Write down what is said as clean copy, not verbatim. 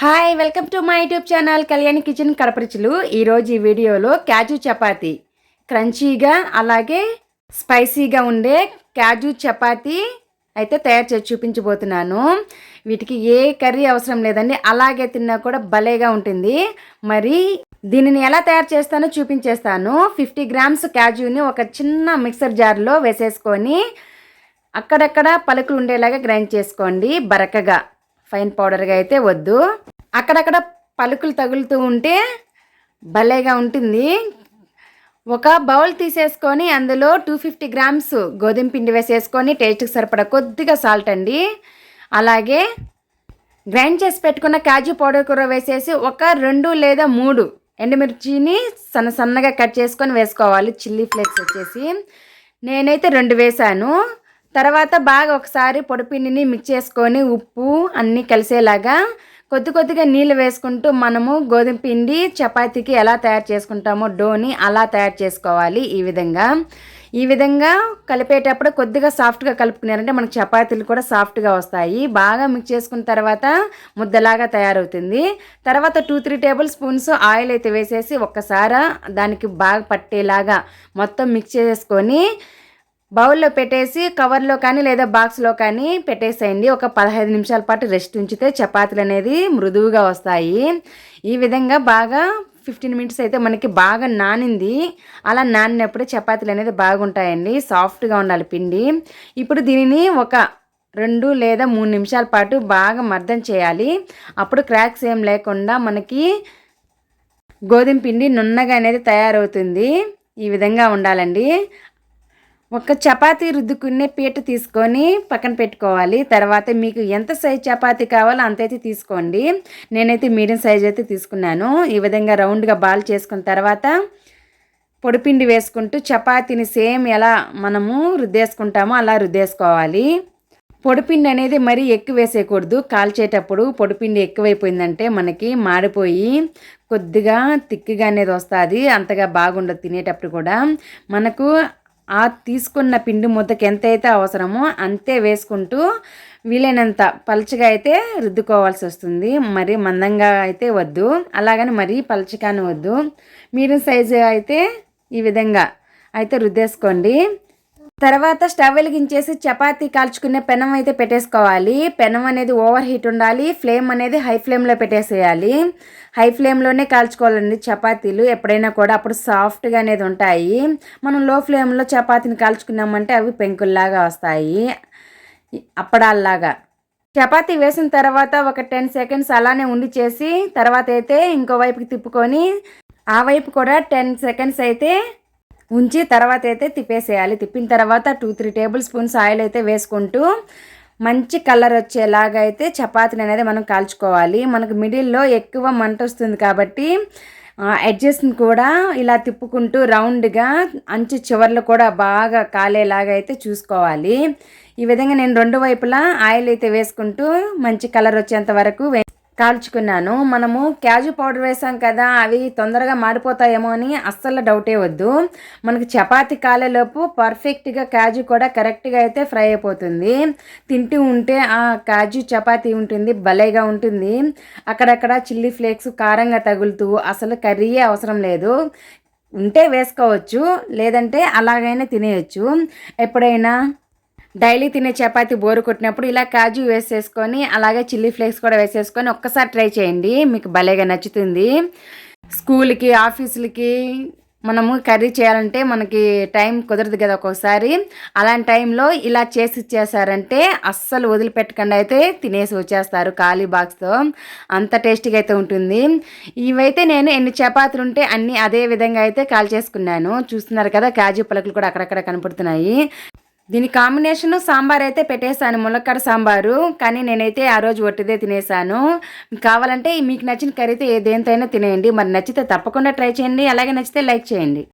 Hi welcome to my YouTube channel Kalyani kitchen కడపరుచులు. ఈరోజు ఈ వీడియోలో క్యాజు చపాతీ క్రంచీగా అలాగే స్పైసీగా ఉండే క్యాజు చపాతీ అయితే తయారు చేసి చూపించబోతున్నాను. వీటికి ఏ కర్రీ అవసరం లేదండి, అలాగే తిన్నా కూడా భలేగా ఉంటుంది. మరి దీనిని ఎలా తయారు చేస్తానో చూపించేస్తాను. 50 గ్రామ్స్ క్యాజుని ఒక చిన్న మిక్సర్ జార్లో వేసేసుకొని అక్కడక్కడ పలుకులు ఉండేలాగా గ్రైండ్ చేసుకోండి. బరకగా ఫైన్ పౌడర్గా అయితే వద్దు. అక్కడక్కడ పలుకులు తగులుతూ ఉంటే భలేగా ఉంటుంది. ఒక బౌల్ తీసేసుకొని అందులో 250 గ్రామ్స్ గోధుమ పిండి వేసేసుకొని టేస్ట్కి సరిపడా కొద్దిగా సాల్ట్ అండి, అలాగే గ్రైండ్ చేసి పెట్టుకున్న కాజు పౌడర్ కూర వేసేసి ఒక 2 లేదా 3 ఎండుమిర్చిని సన్నగా కట్ చేసుకొని వేసుకోవాలి. చిల్లీ ఫ్లేక్స్ వచ్చేసి నేనైతే 2 వేసాను. తర్వాత బాగా ఒకసారి పొడిపిండిని మిక్స్ చేసుకొని ఉప్పు అన్నీ కలిసేలాగా కొద్దిగా నీళ్ళు వేసుకుంటూ మనము గోధుమ పిండి చపాతీకి ఎలా తయారు చేసుకుంటామో డోని అలా తయారు చేసుకోవాలి. ఈ విధంగా కలిపేటప్పుడు కొద్దిగా సాఫ్ట్గా కలుపుకున్నారంటే మనకు చపాతీలు కూడా సాఫ్ట్గా వస్తాయి. బాగా మిక్స్ చేసుకున్న తర్వాత ముద్దలాగా తయారవుతుంది. తర్వాత 2-3 టేబుల్ స్పూన్స్ ఆయిల్ అయితే వేసేసి ఒక్కసారి దానికి బాగా పట్టేలాగా మొత్తం మిక్స్ చేసుకొని బౌల్లో పెట్టేసి కవర్లో కానీ లేదా బాక్స్లో కానీ పెట్టేసేయండి. ఒక 15 నిమిషాల పాటు రెస్ట్ ఉంచితే చపాతీలు అనేది మృదువుగా వస్తాయి. ఈ విధంగా బాగా 15 మినిట్స్ అయితే మనకి బాగా నానింది. అలా నానినప్పుడు చపాతీలు అనేది బాగుంటాయండి, సాఫ్ట్గా ఉండాలి పిండి. ఇప్పుడు దీనిని ఒక 2 లేదా 3 నిమిషాల పాటు బాగా మర్దన చేయాలి. అప్పుడు క్రాక్స్ ఏం లేకుండా మనకి గోధుమ పిండి నున్నగా అనేది తయారవుతుంది. ఈ విధంగా ఉండాలండి. ఒక చపాతీ రుద్దుకునే పీట తీసుకొని పక్కన పెట్టుకోవాలి. తర్వాత మీకు ఎంత సైజ్ చపాతీ కావాలో అంతైతే తీసుకోండి. నేనైతే మీడియం సైజ్ అయితే తీసుకున్నాను. ఈ విధంగా రౌండ్గా బాల్ చేసుకున్న తర్వాత పొడిపిండి వేసుకుంటూ చపాతీని సేమ్ ఎలా మనము రుద్దేసుకుంటామో అలా రుద్దేసుకోవాలి. పొడిపిండి అనేది మరీ ఎక్కువ వేసేయకూడదు. కాల్చేటప్పుడు పొడిపిండి ఎక్కువైపోయిందంటే మనకి మాడిపోయి కొద్దిగా తిక్కిగా అనేది వస్తుంది, అంతగా బాగుండదు తినేటప్పుడు కూడా. మనకు ఆ తీసుకున్న పిండి ముద్దకి ఎంతైతే అవసరమో అంతే వేసుకుంటూ వీలైనంత పలుచగా అయితే రుద్దుకోవాల్సి వస్తుంది. మరి మందంగా అయితే వద్దు, అలాగని మరీ పలుచగానే వద్దు. మీడియం సైజు అయితే ఈ విధంగా అయితే రుద్దేసుకోండి. తర్వాత స్టవ్ వెలిగించేసి చపాతీ కాల్చుకునే పెనం అయితే పెట్టేసుకోవాలి. పెనం అనేది ఓవర్ హీట్ ఉండాలి. ఫ్లేమ్ అనేది హై ఫ్లేమ్లో పెట్టేసేయాలి. హై ఫ్లేమ్లోనే కాల్చుకోవాలండి చపాతీలు ఎప్పుడైనా కూడా, అప్పుడు సాఫ్ట్గా అనేది ఉంటాయి. మనం లో ఫ్లేమ్లో చపాతీని కాల్చుకున్నామంటే అవి పెంకుల్లాగా వస్తాయి, అప్పడాల్లాగా. చపాతీ వేసిన తర్వాత ఒక 10 సెకండ్స్ అలానే ఉండి చేసి తర్వాత అయితే ఇంకో వైపుకి తిప్పుకొని ఆ వైపు కూడా 10 సెకండ్స్ అయితే ఉంచి తర్వాత అయితే తిప్పేసేయాలి. తిప్పిన తర్వాత 2-3 టేబుల్ స్పూన్స్ ఆయిల్ అయితే వేసుకుంటూ మంచి కలర్ వచ్చేలాగా అయితే చపాతీని అనేది మనం కాల్చుకోవాలి. మనకు మిడిల్లో ఎక్కువ మంట వస్తుంది కాబట్టి ఎడ్జెస్ని కూడా ఇలా తిప్పుకుంటూ రౌండ్గా అంచు చివర్లు కూడా బాగా కాలేలాగా అయితే చూసుకోవాలి. ఈ విధంగా నేను 2 వైపులా ఆయిల్ అయితే వేసుకుంటూ మంచి కలర్ వచ్చేంత వరకు కాల్చుకున్నాను. మనము క్యాజు పౌడర్ వేసాం కదా, అవి తొందరగా మాడిపోతాయేమో అని అస్సలు డౌటే వద్దు. మనకి చపాతీ కాలేలోపు పర్ఫెక్ట్గా క్యాజు కూడా కరెక్ట్గా అయితే ఫ్రై అయిపోతుంది. తింటూ ఉంటే ఆ కాజు చపాతీ ఉంటుంది, భలేగా ఉంటుంది. అక్కడక్కడ చిల్లీ ఫ్లేక్స్ కారంగా తగులుతూ అసలు కర్రీయే అవసరం లేదు. ఉంటే వేసుకోవచ్చు, లేదంటే అలాగైనా తినేయచ్చు. ఎప్పుడైనా డైలీ తినే చపాతీ బోరు కొట్టినప్పుడు ఇలా కాజు వేసేసుకొని అలాగే చిల్లీ ఫ్లేక్స్ కూడా వేసేసుకొని ఒక్కసారి ట్రై చేయండి, మీకు భలేగా నచ్చుతుంది. స్కూల్కి ఆఫీసులకి మనము కర్రీ చేయాలంటే మనకి టైం కుదరదు కదా ఒక్కొక్కసారి. అలాంటి టైంలో ఇలా చేసి ఇచ్చేసారంటే అస్సలు వదిలిపెట్టకుండా అయితే తినేసి వచ్చేస్తారు ఖాళీ బాక్స్తో. అంత టేస్టీగా అయితే ఉంటుంది. ఇవైతే నేను ఎన్ని చపాతీలు ఉంటే అన్నీ అదే విధంగా అయితే కాల్చేసుకున్నాను. చూస్తున్నారు కదా, కాజు పలుకులు కూడా అక్కడక్కడ కనపడుతున్నాయి. దీని కాంబినేషన్ సాంబార్ అయితే పెట్టేశాను, ములక్కాడ సాంబారు. కానీ నేనైతే ఆ రోజు ఒట్టిదే తినేసాను. కావాలంటే మీకు నచ్చిన కర్రీ అయితే దేనితో అయినా తినేయండి. మరి నచ్చితే తప్పకుండా ట్రై చేయండి, అలాగే నచ్చితే లైక్ చేయండి.